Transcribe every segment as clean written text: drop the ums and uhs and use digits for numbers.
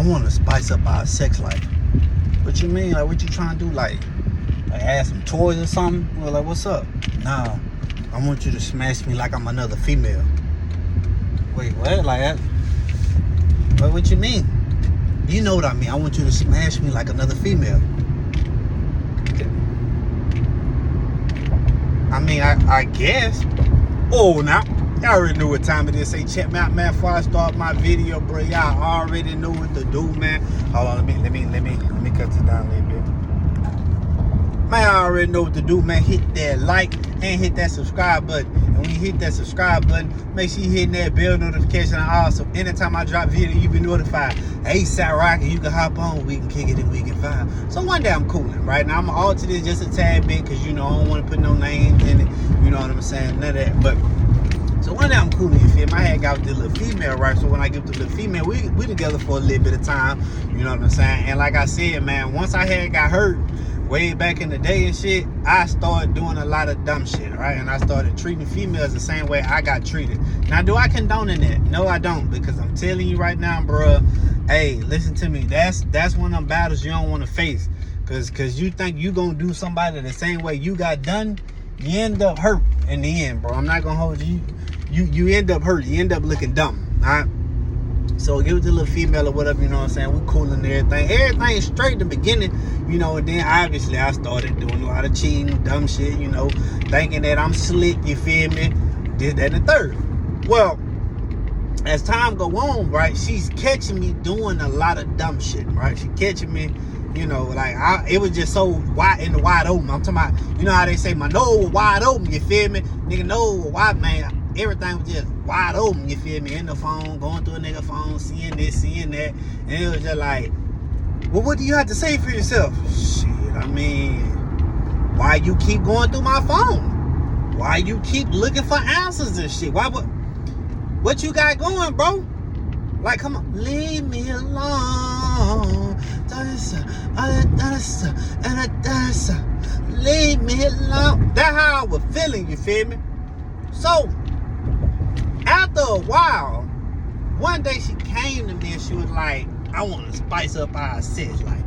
I want to spice up our sex life. What you mean? Like, what you trying to do? Like add some toys or something? Well, like, what's up? Nah, I want you to smash me like I'm another female. Wait, what? Like that? What you mean? You know what I mean. I want you to smash me like another female. I mean, I guess. Oh, now, y'all already know what time it is. Say, check me out, man. Before I start my video, bro, y'all already know what to do, man. Hold on, let me cut this down a little bit. Man, I already know what to do, man. Hit that like and hit that subscribe button. And when you hit that subscribe button, make sure you hit that bell notification and also anytime I drop video, you be notified. Hey, Sat Rock, and you can hop on. We can kick it and we can vibe. So one day I'm cooling, right? Now I'm gonna alter this just a tad bit because you know I don't want to put no names in it. You know what I'm saying? None of that. But so one day I'm cooling, you feel me? I had got with the little female, right? So when I get with the little female, we together for a little bit of time. You know what I'm saying? And like I said, man, once I had got hurt way back in the day and shit, I started doing a lot of dumb shit, right? And I started treating females the same way I got treated. Now, do I condone in that? No, I don't, because I'm telling you right now, bro. Hey, listen to me. That's one of them battles you don't want to face, cause you think you gonna do somebody the same way you got done, you end up hurt in the end, bro. I'm not gonna hold you. You end up hurt. You end up looking dumb, all right? So give it to the little female or whatever, you know what I'm saying? We cool and everything. Everything straight in the beginning, you know, and then obviously I started doing a lot of cheating, dumb shit, you know, thinking that I'm slick, you feel me? Did that in the third. Well, as time go on, right, she's catching me doing a lot of dumb shit, right? She catching me, you know, like, it was just so wide open. I'm talking about, you know how they say my nose was wide open, you feel me? Nigga nose was wide, man. Everything was just wide open, you feel me? In the phone, going through a nigga phone, seeing this, seeing that. And it was just like, well, what do you have to say for yourself? Shit, I mean, why you keep going through my phone? Why you keep looking for answers and shit? What you got going, bro? Like, come on, leave me alone. Leave me alone. That's how I was feeling, you feel me? So, after a while, one day she came to me and she was like, I want to spice up our sex life.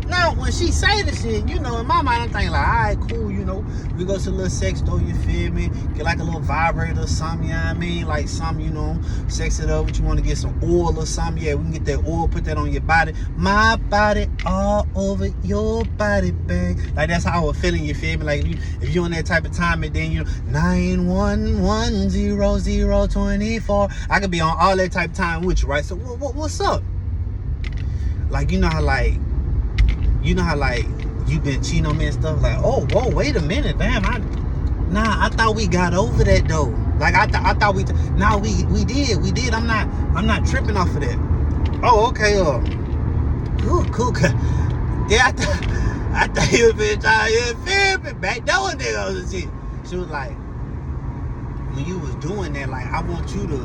Now, when she say this shit, you know, in my mind, I'm thinking like, all right, cool, you know, we go to a little sex store, you feel me? Get like a little vibrator or something, you know what I mean? Like something, you know, sex it up, but you want to get some oil or something, yeah, we can get that oil, put that on your body. My body all over your body, bang. Like, that's how I was feeling, you feel me? Like, if you on that type of time, and then, you know, 9110024, I could be on all that type of time with you, right? So, what's up? Like, you know how, like, you been cheating on me and stuff. Like, oh, whoa, wait a minute, damn. I thought we got over that though. Like, I thought we did. I'm not tripping off of that. Oh, okay. Cool. Yeah, I thought you been trying to feel me back down niggas and shit. She was like, when you was doing that, like, I want you to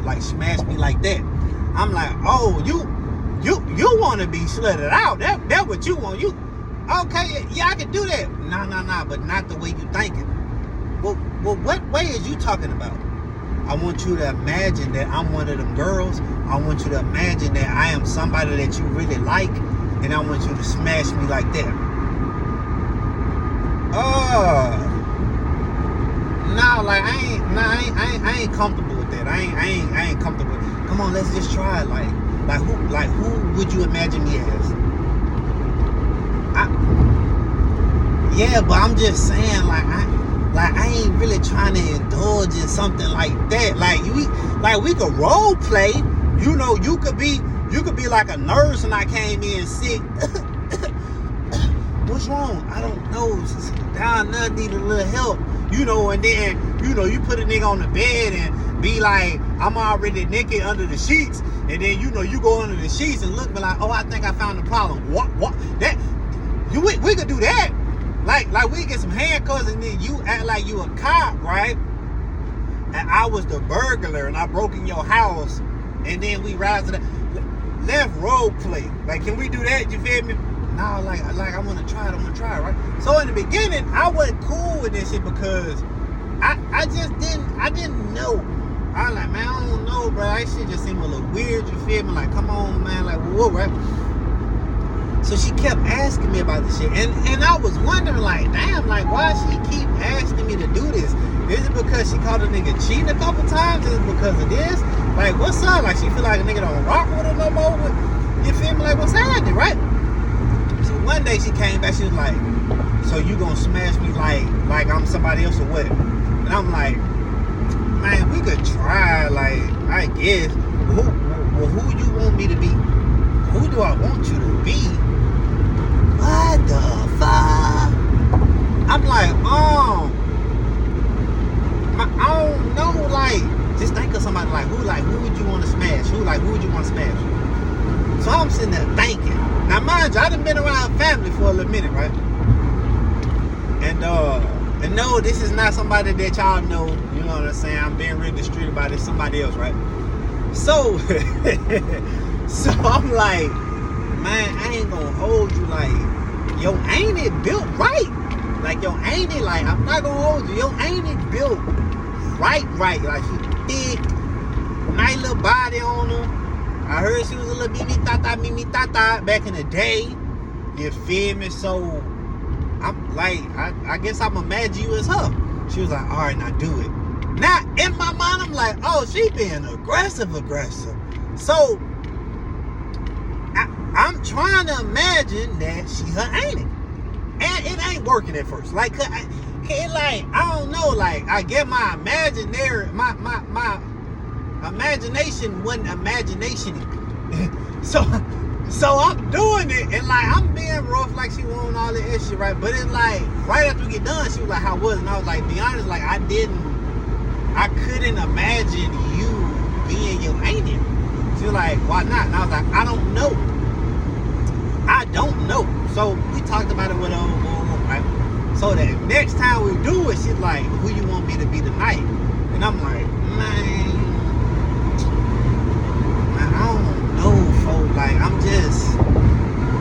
like smash me like that. I'm like, oh, you want to be slutted out. That what you want. You okay, yeah, I can do that. Nah, but not the way you thinking. Well, what way is you talking about? I want you to imagine that I'm one of them girls. I want you to imagine that I am somebody that you really like, and I want you to smash me like that. Nah, like I ain't comfortable with that. I ain't comfortable. Come on, let's just try it. Like who would you imagine me as? Yeah, but I'm just saying, like I ain't really trying to indulge in something like that. Like we could role play. You know, you could be like a nurse and I came in sick. What's wrong? I don't know. Down there, need a little help. You know, and then, you know, you put a nigga on the bed and be like, I'm already naked under the sheets. And then, you know, you go under the sheets and look, be like, oh, I think I found the problem. What? That? We could do that. Like we get some handcuffs and then you act like you a cop, right? And I was the burglar and I broke in your house. And then we rise to the left role play. Like, can we do that? You feel me? No, like I want to try it, right? So in the beginning, I wasn't cool with this shit because I didn't know I was like, man, I don't know, bro. That shit just seemed a little weird, you feel me? Like, come on, man. Like, whoa, right? So she kept asking me about this shit. And I was wondering, like, damn, like, why she keep asking me to do this? Is it because she caught a nigga cheating a couple times? Is it because of this? Like, what's up? Like, she feel like a nigga don't rock with her no more? You feel me? Like, what's happening, right? So one day she came back, she was like, so you gonna smash me like I'm somebody else or what? And I'm like, man, we could try, like, I guess. Who you want me to be? Who do I want you to be? What the fuck? I'm like, I don't know, like, just think of somebody who would you want to smash? Who would you want to smash? So I'm sitting there thinking. Now, mind you, I done been around family for a little minute, right? And no, this is not somebody that y'all know, you know what I'm saying? I'm being real discreet about it, somebody else, right? So, so I'm like, man, I ain't gonna hold you, like, yo, ain't it built right? Like, yo, ain't it, like, I'm not gonna hold you, yo, ain't it built right? Like, she thick, nice little body on her. I heard she was a little mimi tata back in the day. You feel me? So, I'm like, I guess I'm imagine you as her. She was like, all right, now do it. Now, in my mind, I'm like, oh, she being aggressive. So, I'm trying to imagine that she her ain't it. And it ain't working at first. Like, I don't know, like, I get my imaginary, my imagination wasn't imagination. So I'm doing it, and like, I'm being rough, like she wanting all that shit, right? But it's like, right after we get done, she was like, how was it? And I was like, be honest, like, I couldn't imagine you being your ain't it. She was like, why not? And I was like, I don't know. So we talked about it with her, right? So that next time we do it, she's like, who you want me to be tonight? And I'm like, man, I don't know, folks. Like, I'm just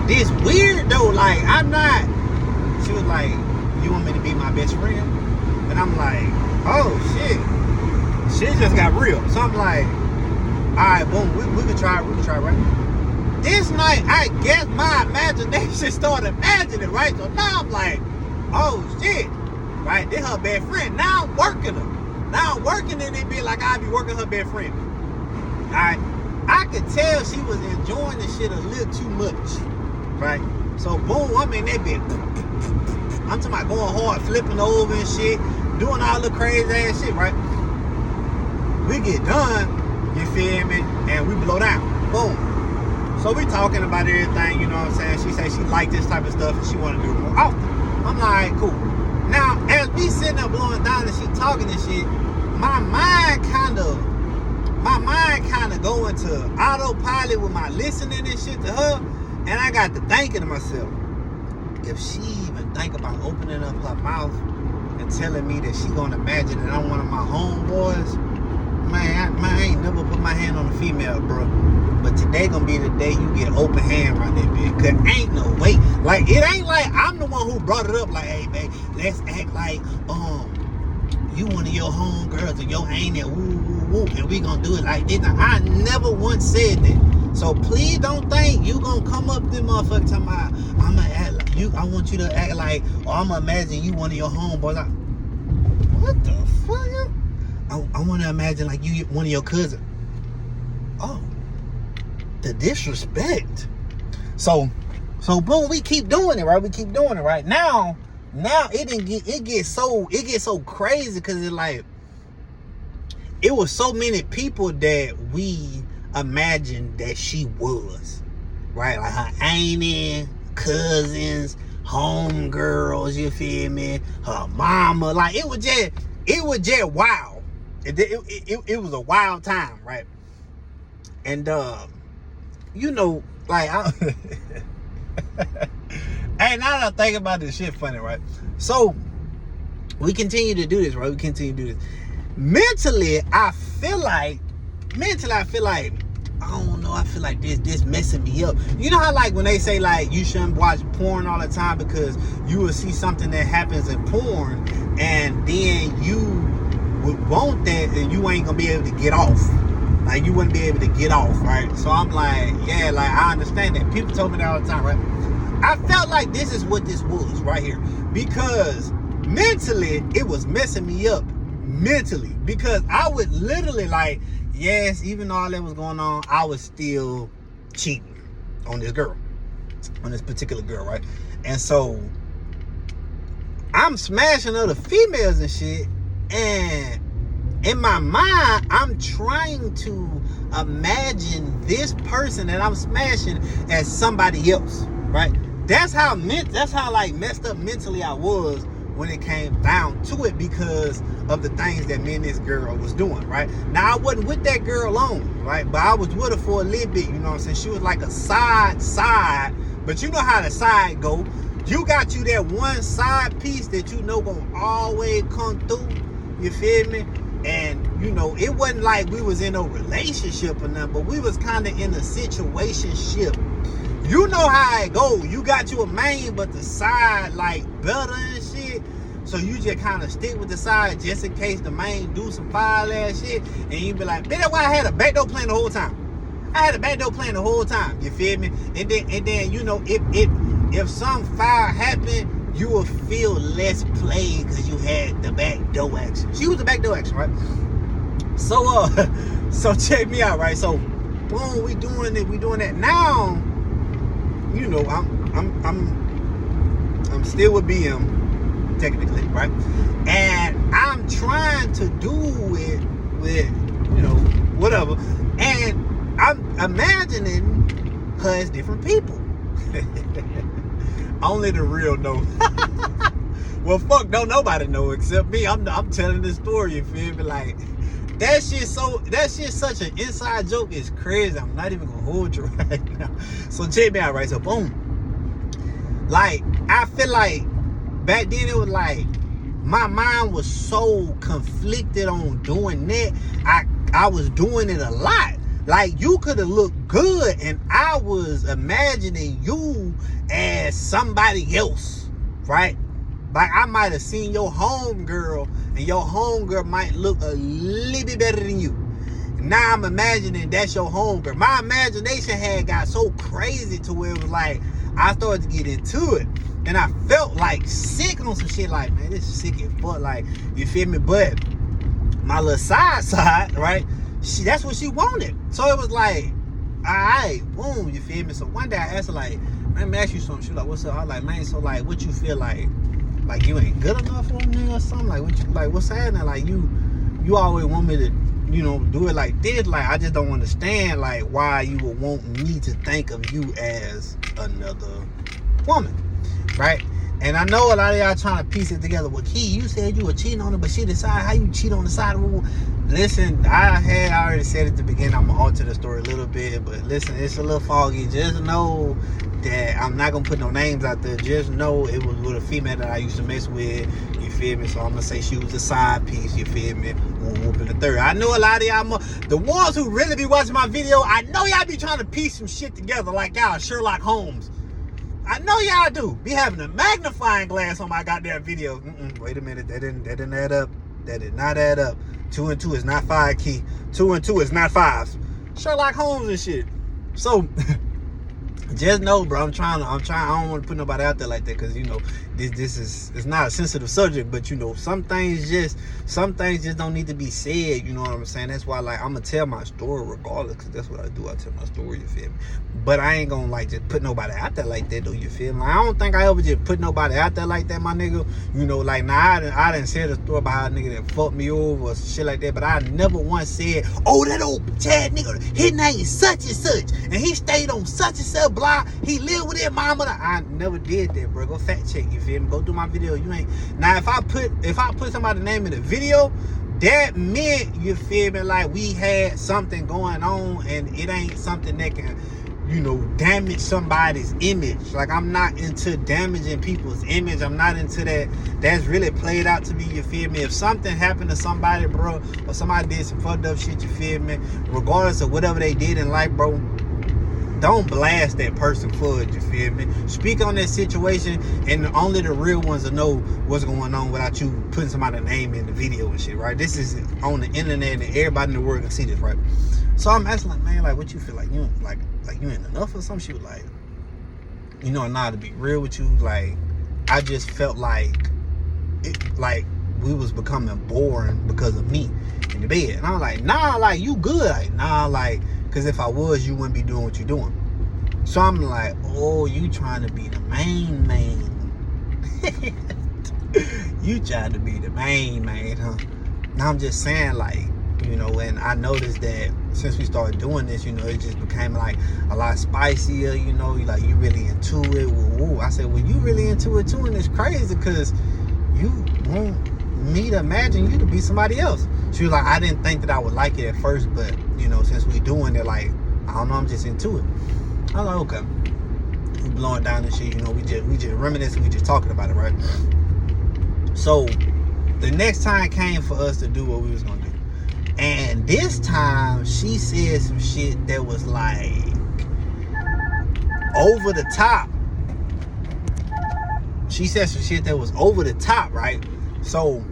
this weird though. Like, I'm not. She was like, you want me to be my best friend? And I'm like, oh shit, shit just got real. So I'm like, all right, boom, we can try, right? This night, I guess my imagination started imagining, right? So now I'm like, oh shit, right? This her best friend. Now I'm working her. Now I'm working, and it be like I be working her best friend. All right. I could tell she was enjoying the shit a little too much, right? So boom, I'm in that bitch. I'm talking about going hard, flipping over and shit, doing all the crazy ass shit, right? We get done, you feel me? And we blow down. Boom. So we talking about everything, you know what I'm saying? She said she liked this type of stuff and she want to do it more often. I'm like, cool. Now, as we sitting there blowing down and she talking and shit, my mind kind of go into autopilot with my listening and shit to her, and I got to thinking to myself, if she even think about opening up her mouth and telling me that she gonna imagine that I'm one of my homeboys, man, I ain't never put my hand on a female, bro. But today gonna be the day you get open hand right there, bitch. Cause ain't no way. Like, it ain't like I'm the one who brought it up. Like, hey, babe, let's act like you one of your homegirls or your ain't it, woo, woo, woo, and we gonna do it like this. Now, I never once said that. So please don't think you gonna come up this motherfucker talking about, I'ma act like you, I want you to act like, or I'ma imagine you one of your homeboys. Like, what the fuck? I wanna imagine like you one of your cousins. Oh, the disrespect. So boom, we keep doing it, right? Now it gets so crazy because it's like, it was so many people that we imagined that she was, right? Like her auntie, cousins, homegirls, you feel me? Her mama, like it was just wild. It was a wild time, right? And you know, like hey, now that I think about this shit funny, right? So we continue to do this, right? Mentally, I feel like, I don't know, I feel like this messing me up. You know how like when they say like you shouldn't watch porn all the time because you will see something that happens in porn and then you would want that, and you ain't gonna be able to get off. Like, you wouldn't be able to get off, right? So I'm like, yeah, like, I understand that. People told me that all the time, right? I felt like this is what this was right here, because mentally it was messing me up mentally, because I would literally, like, yes, even though all that was going on, I was still cheating on this girl, on this particular girl, right? And so I'm smashing other females and shit, and in my mind, I'm trying to imagine this person that I'm smashing as somebody else, right? That's how like messed up mentally I was when it came down to it, because of the things that me and this girl was doing, right? Now, I wasn't with that girl alone, right? But I was with her for a little bit, you know what I'm saying? She was like a side, but you know how the side go. You got you that one side piece that you know gonna always come through, you feel me? And, you know, it wasn't like we was in a relationship or nothing, but we was kind of in a situationship. You know how it go. You got you a main, but the side, like, better and shit. So you just kind of stick with the side just in case the main do some foul ass shit. And you be like, man, that's why I had a backdoor plan the whole time. I had a backdoor plan the whole time. You feel me? And then you know, if some foul happened, you will feel less played because you had the backdoor action. She was the backdoor action, right? So so check me out, right? So boom, we doing it, we doing that. Now, you know, I'm still with BM, technically, right? And I'm trying to do it with, you know, whatever. And I'm imagining her as different people. Only the real know. Well, fuck, don't nobody know except me. I'm telling this story, you feel me? Like, that shit's such an inside joke. It's crazy. I'm not even gonna hold you right now. So check me out, right? So boom. Like, I feel like back then it was like my mind was so conflicted on doing that. I was doing it a lot. Like, you could have looked good, and I was imagining you as somebody else, right? Like, I might have seen your homegirl, and your homegirl might look a little bit better than you. Now I'm imagining that's your homegirl. My imagination had got so crazy to where it was like, I started to get into it. And I felt like sick on some shit, like, man, this is sick as fuck, like, you feel me? But my little side, right? That's what she wanted. So it was like, all right, boom, you feel me? So one day I asked her, like, let me ask you something. She was like, what's up? I was like, man, so like, what you feel like you ain't good enough for me or something? Like, what you, like, what's happening? Like, you always want me to, you know, do it like this. Like, I just don't understand, like, why you would want me to think of you as another woman, right? And I know a lot of y'all trying to piece it together. Well, Key, you said you were cheating on her, but she decided how you cheat on the side of the road. Listen, I already said at the beginning, I'm going to alter the story a little bit, but listen, it's a little foggy. Just know that I'm not going to put no names out there. Just know it was with a female that I used to mess with, you feel me? So I'm going to say she was a side piece, you feel me? Whooping the third. I know a lot of y'all, the ones who really be watching my video, I know y'all be trying to piece some shit together like y'all Sherlock Holmes. I know y'all do. Be having a magnifying glass on my goddamn video. Wait a minute. That didn't add up. That did not add up. 2 and 2 is not 5, Key. 2 and 2 is not 5. Sherlock Holmes and shit. So just know, bro, I'm trying. I don't want to put nobody out there like that, because, you know, this is, it's not a sensitive subject, but, you know, some things just don't need to be said. You know what I'm saying? That's why, like, I'm gonna tell my story regardless, because that's what I do. I tell my story, you feel me? But I ain't gonna, like, just put nobody out there like that, though, you feel me? Like, I don't think I ever just put nobody out there like that, my nigga. You know, like, now I didn't say the story about how a nigga that fucked me over or shit like that, but I never once said, oh, that old Chad nigga, his name is such and such, and he stayed on such and such block, he lived with his mama. I never did that, bro. Go fact check, you feel me? Go through my video. You ain't. Now, if I put somebody's name in the video, that meant, you feel me, like we had something going on, and it ain't something that can, you know, damage somebody's image. Like, I'm not into damaging people's image. I'm not into that. That's really played out to me, you feel me? If something happened to somebody, bro, or somebody did some fucked up shit, you feel me, regardless of whatever they did in life, bro, don't blast that person for it, you feel me? Speak on that situation, and only the real ones will know what's going on without you putting somebody's name in the video and shit, right? This is on the internet, and everybody in the world can see this, right? So I'm asking, like, man, like, what you feel like? You like you ain't enough or something? She was like, you know, nah, to be real with you, like, I just felt like we was becoming boring because of me in the bed. And I was like, nah, like, you good. Like, nah, like, because if I was, you wouldn't be doing what you're doing. So I'm like, oh, you trying to be the main man. You trying to be the main man, huh? Now I'm just saying, like, you know, and I noticed that since we started doing this, you know, it just became like a lot spicier, you know, like, you really into it. Woo. I said, well, you really into it too, and it's crazy because you want me to imagine you to be somebody else. She was like, I didn't think that I would like it at first, but, you know, since we doing it, like, I don't know, I'm just into it. I was like, okay. We blowing down this shit, you know, we just reminiscing, we just talking about it, right? So the next time came for us to do what we was gonna do. And this time she said some shit that was like over the top. She said some shit that was over the top, right? So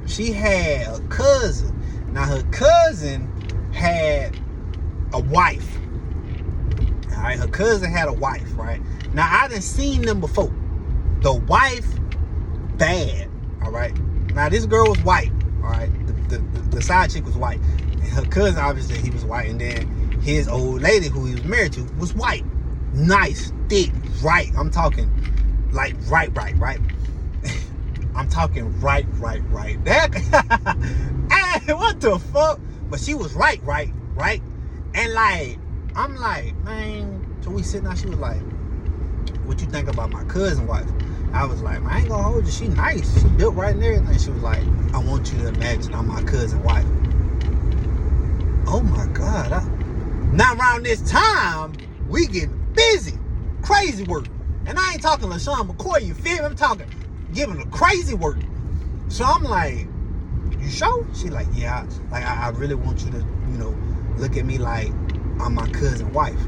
she had a cousin. Now her cousin had a wife. All right, her cousin had a wife, right? Now I done seen them before. The wife, bad. All right. Now this girl was white. All right. The side chick was white. And her cousin, obviously, he was white. And then his old lady who he was married to was white. Nice, thick, right. I'm talking like right. I'm talking right. That, hey, what the fuck? But she was right. And like, I'm like, man. So we sitting down. She was like, what you think about my cousin wife? I was like, man, I ain't gonna hold you. She nice. She built right and everything. She was like, I want you to imagine I'm my cousin wife. Oh my God. Now around this time, we getting busy. Crazy work. And I ain't talking LaShawn McCoy, you feel me? I'm talking giving her crazy work. So I'm like, you sure? She like, yeah. Like, I really want you to, you know, look at me like I'm my cousin wife.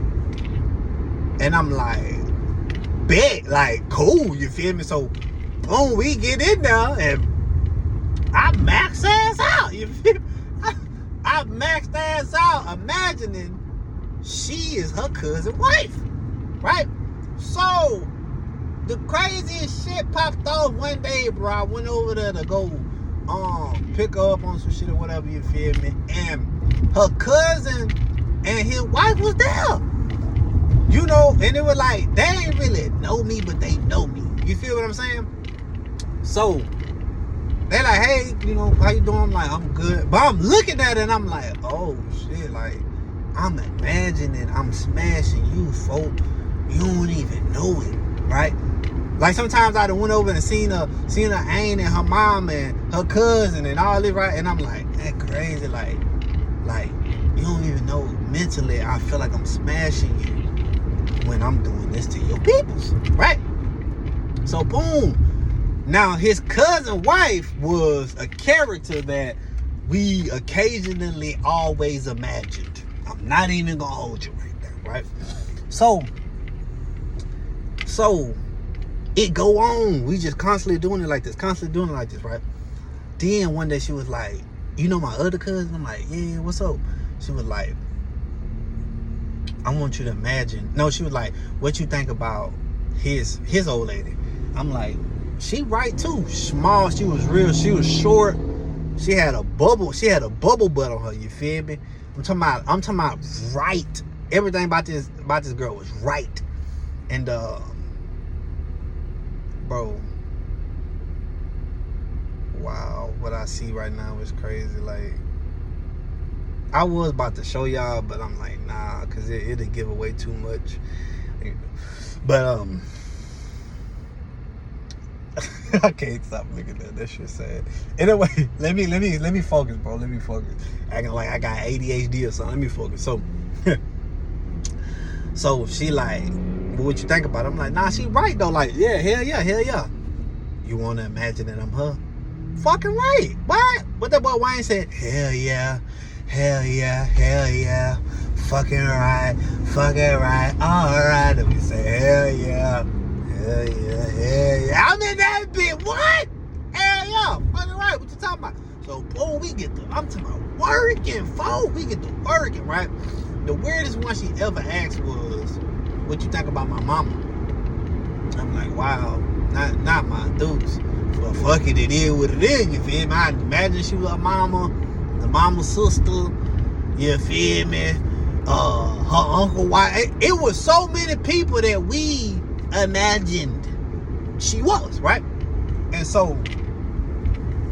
And I'm like, bet, like, cool, you feel me? So boom, we get in there and I max ass out, you feel me? I maxed ass out imagining she is her cousin wife, right? So the craziest shit popped off one day, bro. I went over there to go pick her up on some shit or whatever, you feel me? And her cousin and his wife was there. You know, and it was like, they ain't really know me, but they know me. You feel what I'm saying? So they like, hey, you know, how you doing? I'm like, I'm good. But I'm looking at it and I'm like, oh shit, like, I'm imagining I'm smashing you, folk. You don't even know it, right? Like, sometimes I done went over and seen her aunt and her mom and her cousin and all this, right? And I'm like, that crazy, like, you don't even know mentally. I feel like I'm smashing you when I'm doing this to your peoples, right? So boom. Now his cousin wife was a character that we occasionally always imagined. I'm not even gonna hold you right there, right? So it go on. We just constantly doing it like this, right? Then one day she was like, you know my other cousin? I'm like, yeah, what's up? She was like, I want you to imagine. No, she was like, what you think about his old lady? I'm like, she right too. Small, she was real, she was short. She had a bubble butt on her, you feel me? I'm talking about right. Everything about this girl was right. And bro, wow, what I see right now is crazy. Like, I was about to show y'all, but I'm like, nah, because it'll give away too much. But I can't stop looking at that. That shit sad. Anyway, let me focus, bro. Let me focus. Acting like I got ADHD or something. Let me focus. So she like, well, what you think about it? I'm like, nah, she right though. Like, yeah, hell yeah. You want to imagine that I'm her? Fucking right. What that boy Wayne said? Hell yeah. fucking right, alright. Let me say, hell yeah. I'm in that bit. What? Hell yeah, fucking right. What you talking about? So, boy, I'm talking about working, folks. We get to working, right? The weirdest one she ever asked was, what you think about my mama? I'm like, wow, not my dudes. Well, fuck it, it is what it is, you feel me? I imagine she was a mama, the mama's sister, you feel me? Her uncle, wife. It was so many people that we imagined she was, right? And so,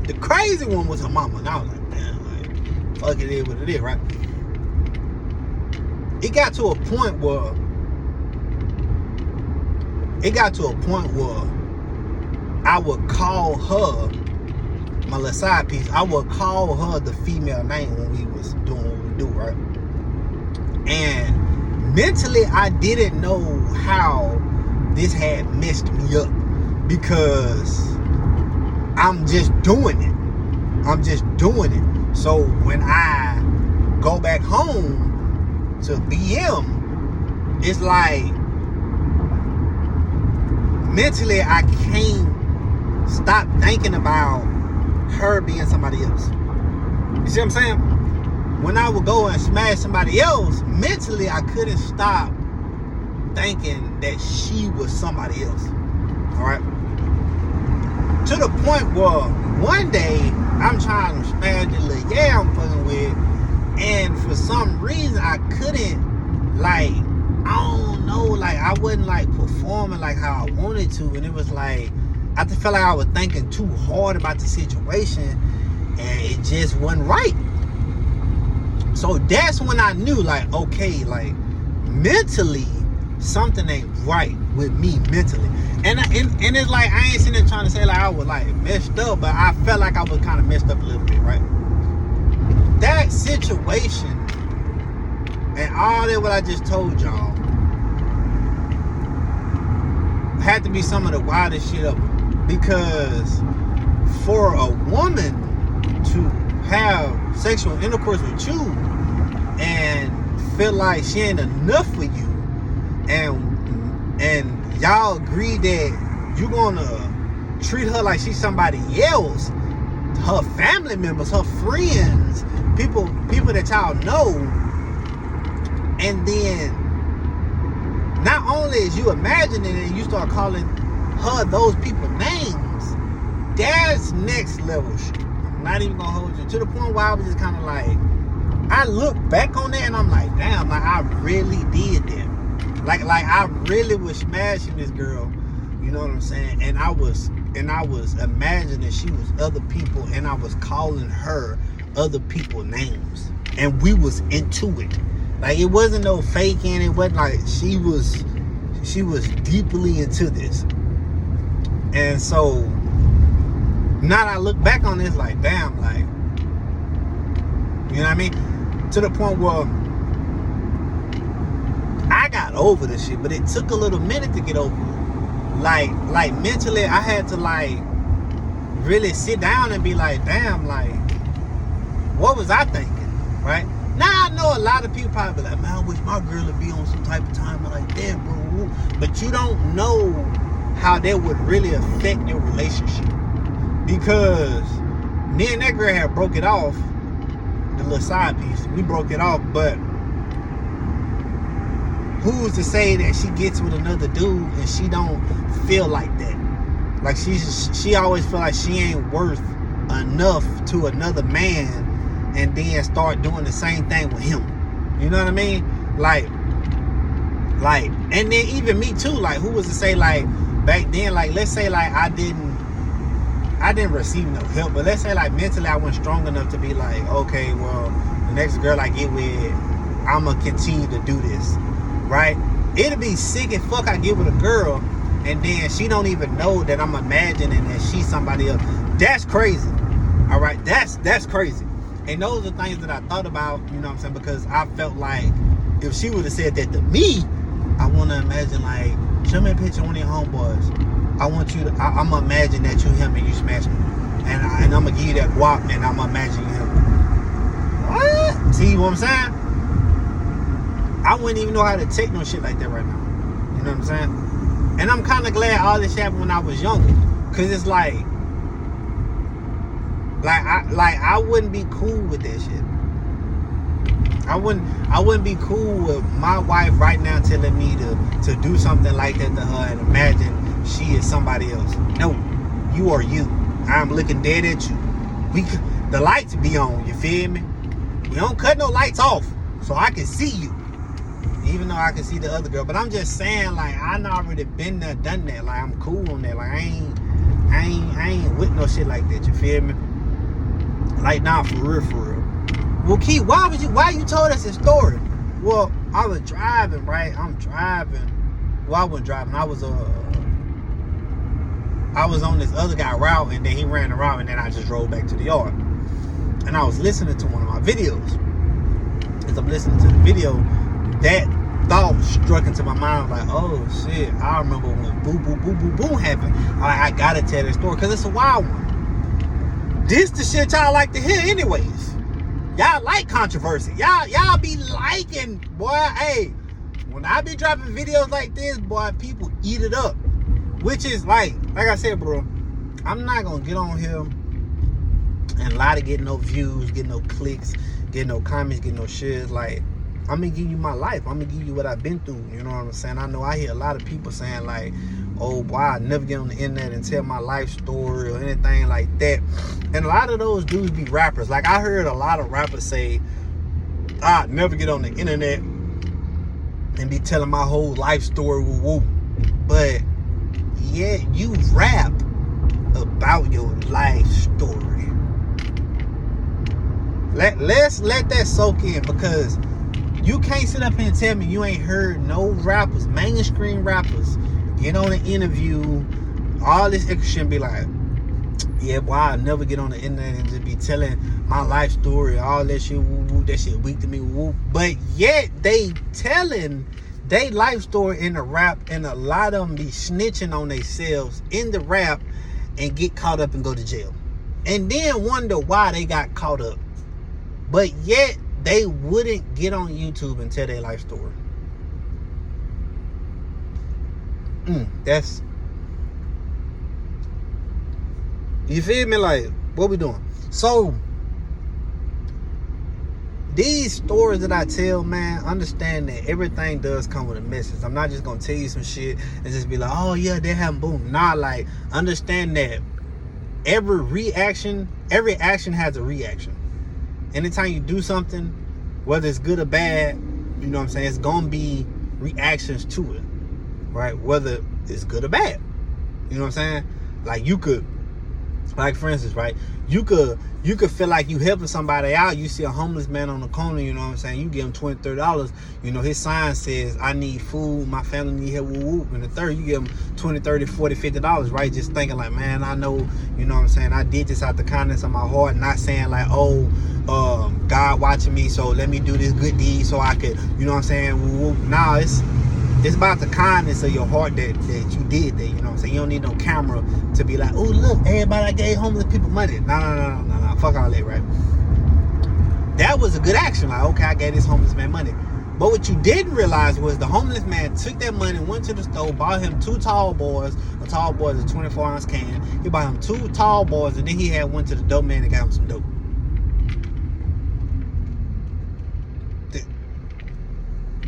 the crazy one was her mama. And I was like, damn, like, fuck it is what it is, right? It got to a point where I would call her, my little side piece, I would call her the female name when we was doing what we do, right? And mentally, I didn't know how this had messed me up because I'm just doing it. So when I go back home to BM, it's like mentally I can't stop thinking about her being somebody else. You see what I'm saying? When I would go and smash somebody else, mentally I couldn't stop thinking that she was somebody else. Alright? To the point where one day I'm trying to smash the little I'm fucking with, and for some reason I couldn't, like, I don't know, like I wasn't like performing like how I wanted to, and it was like I just felt like I was thinking too hard about the situation, and it just wasn't right. So that's when I knew, like, okay, like mentally something ain't right with me mentally. And it's like I ain't sitting there trying to say like I was like messed up, but I felt like I was kind of messed up a little bit, right? That situation and all that what I just told y'all had to be some of the wildest shit ever. Because for a woman to have sexual intercourse with you and feel like she ain't enough for you, and y'all agree that you're gonna treat her like she's somebody else, her family members, her friends, people that y'all know, and then not only is you imagining it and you start calling her those people names, that's next level shit. I'm not even gonna hold you, to the point where I was just kind of like, I look back on that and I'm like, damn, like I really did that. Like I really was smashing this girl, you know what I'm saying? And I was imagining she was other people, and I was calling her other people names, and we was into it. Like it wasn't no faking. It wasn't like she was deeply into this. And so now I look back on this like, damn, like, you know what I mean? To the point where I got over this shit, but it took a little minute to get over it. Like mentally, I had to like really sit down and be like, damn, like, what was I thinking, right? Now I know a lot of people probably be like, man, I wish my girl would be on some type of time like that, bro. But you don't know how that would really affect your relationship. Because me and that girl had broke it off, the little side piece. We broke it off, but who's to say that she gets with another dude and she don't feel like that? Like she always feel like she ain't worth enough to another man, and then start doing the same thing with him. You know what I mean? Like, and then even me too. Like, who was to say like back then? Like, let's say like I didn't receive no help, but let's say like mentally I wasn't strong enough to be like, okay, well, the next girl I get with, I'ma continue to do this, right? It'd be sick as fuck I get with a girl and then she don't even know that I'm imagining that she's somebody else. That's crazy. All right, that's crazy. And those are things that I thought about, you know what I'm saying? Because I felt like if she would have said that to me, I want to imagine like, show me a picture of one of your homeboys. I want you to, I'm going to imagine that you him and you smash me. And I'm going to give you that guap and I'm going to imagine you him. What? See what I'm saying? I wouldn't even know how to take no shit like that right now. You know what I'm saying? And I'm kind of glad all this happened when I was younger, cause it's like I wouldn't be cool with that shit. I wouldn't be cool with my wife right now telling me to do something like that to her and imagine she is somebody else. No, you are you. I'm looking dead at you. The lights be on, you feel me? We don't cut no lights off so I can see you, even though I can see the other girl. But I'm just saying, like, I done already been there, done that. Like, I'm cool on that. Like, I ain't with no shit like that, you feel me? Like, nah, for real. Well, Keith, why you told us this story? Well, I was driving, right? I'm driving. Well, I wasn't driving. I was on this other guy route, and then he ran the route, and then I just drove back to the yard. And I was listening to one of my videos. As I'm listening to the video, that thought struck into my mind, like, oh shit, I remember when boom happened. I gotta tell that story, because it's a wild one. This the shit y'all like to hear anyways. Y'all like controversy. Y'all be liking, boy. Hey, when I be dropping videos like this, boy, people eat it up. Which is like I said, bro, I'm not gonna get on here and lie to get no views, get no clicks, get no comments, get no shares. Like, I'm gonna give you my life. I'm gonna give you what I've been through. You know what I'm saying? I know I hear a lot of people saying, like, oh boy, I never get on the internet and tell my life story or anything like that. And a lot of those dudes be rappers. Like, I heard a lot of rappers say, I never get on the internet and be telling my whole life story, woo. But yeah, you rap about your life story. Let's let that soak in, because you can't sit up here and tell me you ain't heard no rappers, mainstream rappers, get on an interview, all this extra shit, and be like, yeah, boy, I'll never get on the internet and just be telling my life story, all that shit, woo, that shit weak to me, woo. But yet they telling they life story in the rap, and a lot of them be snitching on themselves in the rap and get caught up and go to jail, and then wonder why they got caught up. But yet they wouldn't get on YouTube and tell their life story. That's, you feel me? Like, what we doing? So these stories that I tell, man, understand that everything does come with a message. I'm not just gonna tell you some shit and just be like, oh yeah, they have boom. Nah, like, understand that every action has a reaction. Anytime you do something, whether it's good or bad, you know what I'm saying, it's gonna be reactions to it, right? Whether it's good or bad, you know what I'm saying? Like, you could, like, for instance, right, you could feel like you helping somebody out. You see a homeless man on the corner, you know what I'm saying, you give him $20, $30, you know, his sign says, I need food, my family need help, woo. And the third, you give him $20, $30, $40, $50, right? Just thinking like, man, I know, you know what I'm saying, I did this out the kindness of my heart, not saying like, oh, God watching me, so let me do this good deed so I could, you know what I'm saying, woo. Nah, it's about the kindness of your heart that you did that, you know what I'm saying? You don't need no camera to be like, oh, look, everybody, I gave homeless people money. No, fuck all that, right? That was a good action. Like, okay, I gave this homeless man money. But what you didn't realize was the homeless man took that money, went to the store, bought him 2 tall boys. A tall boy is a 24-ounce can. He bought him 2 tall boys, and then he went to the dope man and got him some dope.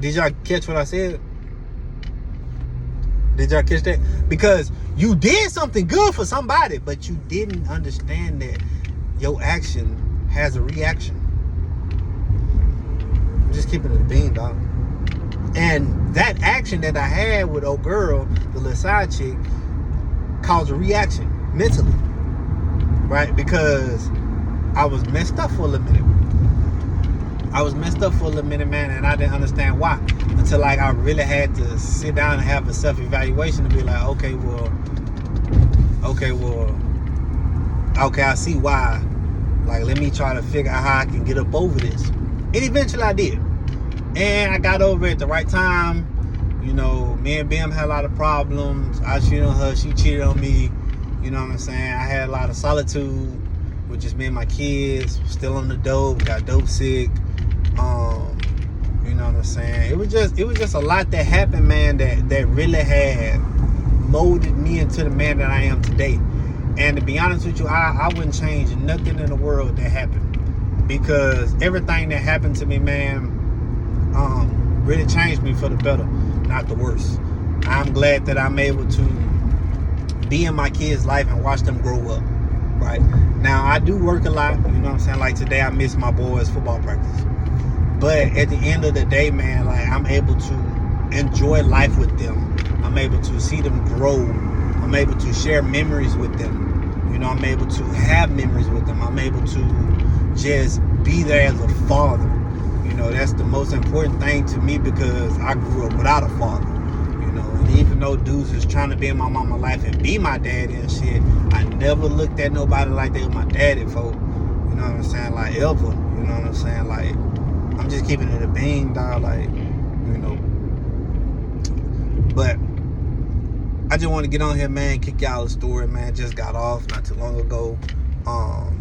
Did y'all catch what I said? Did y'all catch that? Because you did something good for somebody, but you didn't understand that your action has a reaction. I'm just keeping it a bean, dog. And that action that I had with old girl, the little side chick, caused a reaction mentally, right? Because I was messed up for a little minute. Man, and I didn't understand why until, like, I really had to sit down and have a self-evaluation to be like, okay, I see why. Like, let me try to figure out how I can get up over this. And eventually I did. And I got over it at the right time. You know, me and Bim had a lot of problems. I cheated on her, she cheated on me. You know what I'm saying? I had a lot of solitude with just me and my kids. Still on the dope, got dope sick. You know what I'm saying? It was just a lot that happened, man, that really had molded me into the man that I am today. And to be honest with you, I wouldn't change nothing in the world that happened, because everything that happened to me, man, really changed me for the better, not the worse. I'm glad that I'm able to be in my kids' life and watch them grow up. Right now, I do work a lot. You know what I'm saying? Like today, I miss my boys' football practice. But at the end of the day, man, like I'm able to enjoy life with them. I'm able to see them grow. I'm able to share memories with them. You know, I'm able to have memories with them. I'm able to just be there as a father. You know, that's the most important thing to me, because I grew up without a father. You know, and even though dudes is trying to be in my mama's life and be my daddy and shit, I never looked at nobody like they were my daddy, folks. You know what I'm saying? Like, ever. You know what I'm saying? Like, I'm just keeping it a bean, dog. Like, you know. But I just want to get on here, man, kick y'all a story, man. Just got off not too long ago.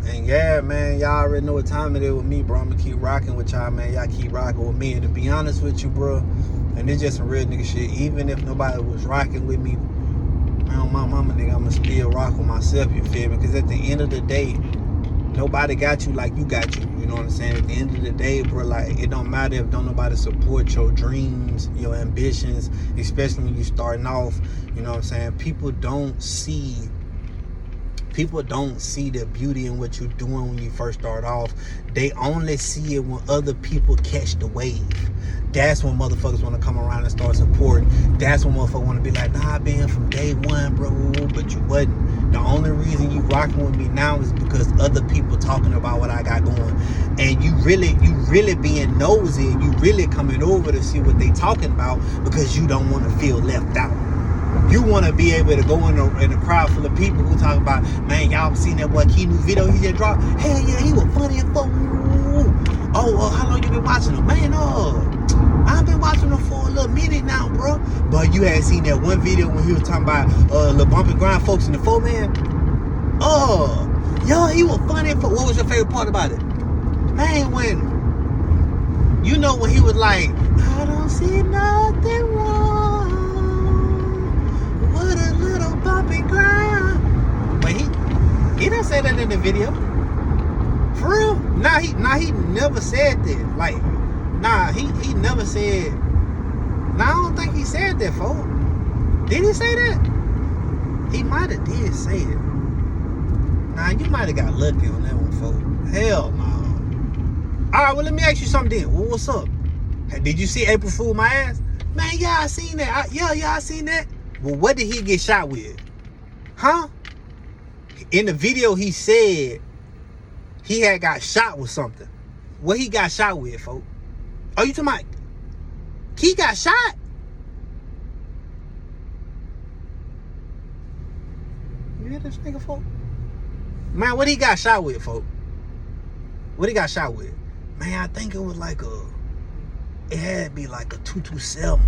And yeah, man, y'all already know what time it is with me, bro. I'm gonna keep rocking with y'all, man. Y'all keep rocking with me. And to be honest with you, bro, and it's just some real nigga shit. Even if nobody was rocking with me, man, my mama, nigga, I'ma still rock with myself, you feel me? Because at the end of the day, nobody got you like you got you. You know what I'm saying? At the end of the day, bro, like, it don't matter if don't nobody support your dreams, your ambitions, especially when you starting off. You know what I'm saying? People don't see the beauty in what you're doing when you first start off. They only see it when other people catch the wave. That's when motherfuckers want to come around and start supporting. That's when motherfuckers want to be like, nah, I've been here from day one, bro. But you wasn't. The only reason you rocking with me now is because other people talking about what I got going. And you really being nosy, and you really coming over to see what they talking about, because you don't want to feel left out. You want to be able to go in a crowd full of people who talk about, man, y'all seen that boy Key new video he just dropped? Hell yeah, he was funny as fuck. Oh, how long you been watching him? Man, I've been watching him for a little minute now, bro. But you had seen that one video when he was talking about the bump and grind folks in the 4-man? Yo, he was funny as fuck. What was your favorite part about it? Man, when he was like, I don't see nothing wrong. What a little bumpy grind. But he didn't say that in the video. For real? Nah, he never said that. Like, nah, he never said. Nah, I don't think he said that, folks. Did he say that? He might have did say it. Nah, you might have got lucky on that one, folks. Hell no. Alright, well, let me ask you something then. Well, what's up? Did you see April Fool my ass? Man, yeah, I seen that. I seen that. Well, what did he get shot with? Huh? In the video, he said he had got shot with something. What he got shot with, folks? Oh, you talking about he got shot? You hear this nigga, folks? Man, what he got shot with, folks? What he got shot with? Man, I think it was like it had to be like a 227.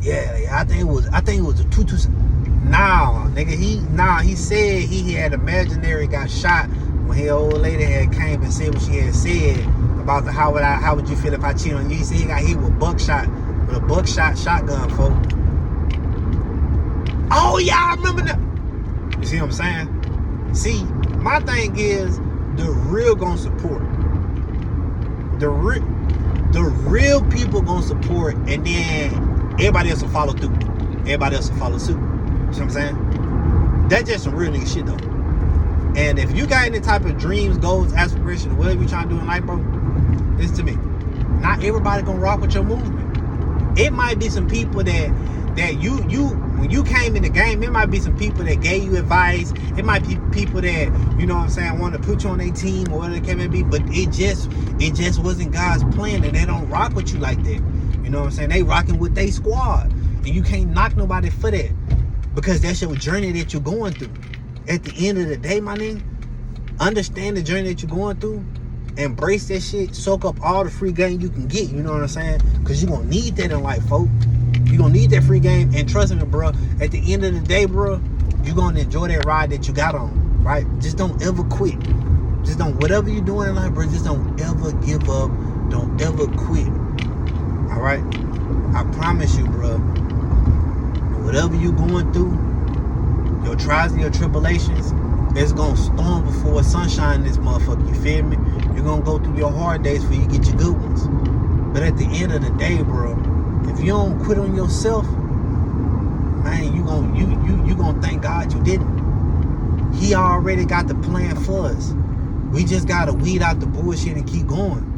Yeah, I think it was a 227. Nah, nigga, he said he had imaginary got shot when his old lady had came and said what she had said about the how would you feel if I cheat on you? He said he got hit with a buckshot shotgun, folks. Oh yeah, I remember that. You see what I'm saying? See, my thing is the real gonna support. The real people gonna support, and then everybody else will follow through. Everybody else will follow suit. You know what I'm saying? That's just some real nigga shit though. And if you got any type of dreams, goals, aspirations, whatever you trying to do in life, bro, listen to me. Not everybody gonna rock with your movement. It might be some people that you when you came in the game, it might be some people that gave you advice. It might be people that, you know what I'm saying, want to put you on their team or whatever it may be, but it just wasn't God's plan, and they don't rock with you like that. You know what I'm saying? They rocking with their squad. And you can't knock nobody for that, because that's your journey that you're going through. At the end of the day, my nigga, understand the journey that you're going through. Embrace that shit. Soak up all the free game you can get. You know what I'm saying? Because you're going to need that in life, folks. You're going to need that free game. And trust me, bro, at the end of the day, bro, you're going to enjoy that ride that you got on, right? Just don't ever quit. Just don't, whatever you're doing in life, bro, just don't ever give up. Don't ever quit. All right? I promise you, bro. Whatever you going through, your trials and your tribulations, it's gonna storm before sunshine in this motherfucker. You feel me? You're gonna go through your hard days before you get your good ones. But at the end of the day, bro, if you don't quit on yourself, man, you gonna thank God you didn't. He already got the plan for us. We just gotta weed out the bullshit and keep going.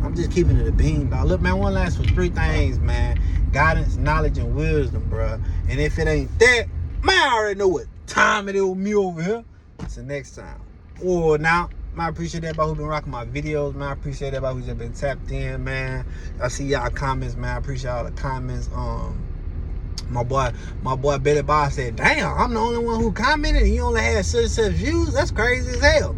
I'm just keeping it a bean, dog. Look, man, one last for 3 things, man. Guidance, knowledge, and wisdom, bro. And if it ain't that, man, I already know what time it is with me over here. Till next time. Or now, man, I appreciate everybody who been rocking my videos, man. I appreciate everybody who's just been tapped in, man. I see y'all comments, man. I appreciate all the comments. My boy Billy Bob said, damn, I'm the only one who commented and he only had such views. That's crazy as hell.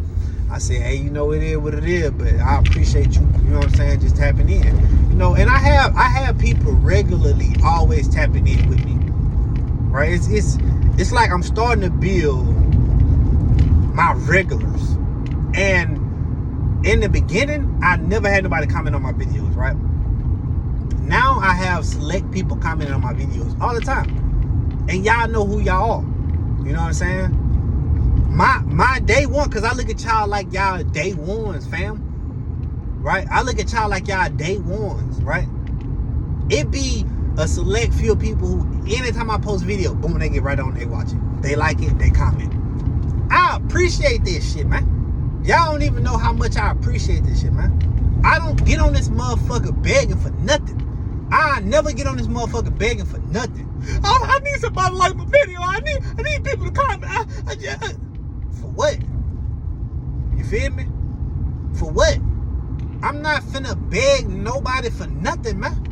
I said, hey, you know, it is what it is, but I appreciate you, you know what I'm saying, just tapping in. You know, and I have people regularly always tapping in with me. Right? It's like I'm starting to build my regulars. And in the beginning, I never had nobody comment on my videos, right? Now I have select people commenting on my videos all the time. And y'all know who y'all are. You know what I'm saying? My day one, because I look at y'all like y'all day ones, fam. Right? I look at y'all like y'all day ones, right? It be a select few people who, anytime I post video, boom, they get right on, they watch it. They like it, they comment. I appreciate this shit, man. Y'all don't even know how much I appreciate this shit, man. I don't get on this motherfucker begging for nothing. I never get on this motherfucker begging for nothing. Oh, I need somebody to like my video. I need people to comment. For what? You feel me? For what? I'm not finna beg nobody for nothing, man.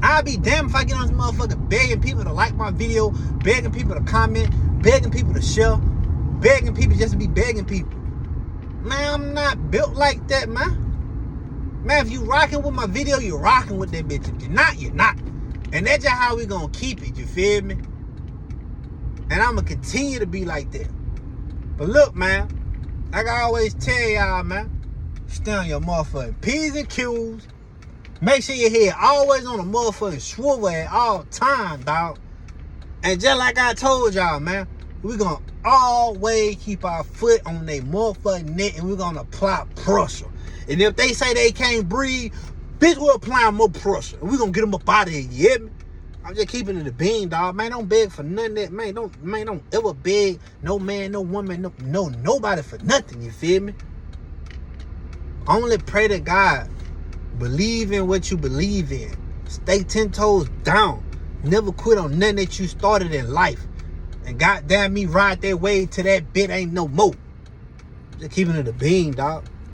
I'll be damned if I get on this motherfucker begging people to like my video, begging people to comment, begging people to share, begging people just to be begging people. Man, I'm not built like that, man. Man, if you rocking with my video, you're rocking with that bitch. If you're not, you're not. And that's just how we gonna keep it, you feel me? And I'm gonna continue to be like that. But look, man, like I always tell y'all, man, stay on your motherfucking P's and Q's. Make sure your head always on a motherfucking swivel at all time, dog. And just like I told y'all, man, we're gonna always keep our foot on their motherfucking neck and we're gonna apply pressure. And if they say they can't breathe, bitch, we're applying more pressure. And we're gonna get them up out of here, you hear me? I'm just keeping it a bean, dog. Man, don't beg for nothing. That man, don't ever beg no man, no woman, no nobody for nothing, you feel me? Only pray to God. Believe in what you believe in. Stay 10 toes down. Never quit on nothing that you started in life. And goddamn me, ride that way till that bit ain't no more. Just keeping it a bean, dog.